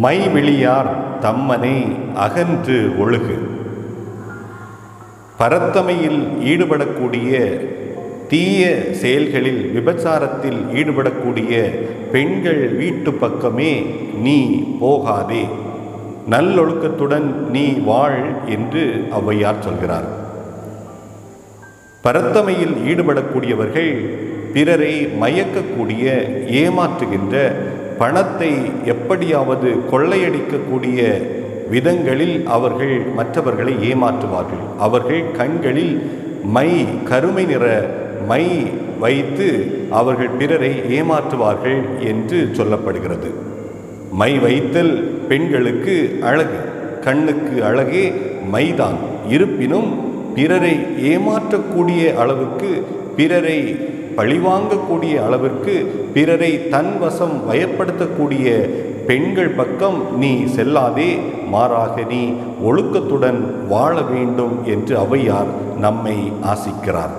மைவிழியார் தம்மனை அகன்று ஒழுகு. பரத்தமையில் ஈடுபடக்கூடிய தீய செயல்களில் விபச்சாரத்தில் ஈடுபடக்கூடிய பெண்கள் வீட்டு பக்கமே நீ போகாதே, நல்லொழுக்கத்துடன் நீ வாழ் என்று ஔவையார் சொல்கிறார். பரத்தமையில் ஈடுபடக்கூடியவர்கள் பிறரை மயக்கக்கூடிய, ஏமாற்றுகின்ற, பணத்தை எப்படியாவது கொள்ளையடிக்கக்கூடிய விதங்களில் அவர்கள் மற்றவர்களை ஏமாற்றுவார்கள். அவர்கள் கண்களில் கருமை நிற மை வைத்து அவர்கள் பிறரை ஏமாற்றுவார்கள் என்று சொல்லப்படுகிறது. மை வைத்தல் பெண்களுக்கு அழகு, கண்ணுக்கு அழகே மைதான். இருப்பினும் பிறரை ஏமாற்றக்கூடிய அளவுக்கு, பிறரை பழிவாங்கக்கூடிய அளவிற்கு, பிறரை தன் வசம் வயப்படுத்தக்கூடிய பெண்கள் பக்கம் நீ செல்லாதே, மாறாக நீ ஒழுக்கத்துடன் வாழ வேண்டும் என்று ஔவையார் நம்மை ஆசிக்கிறார்.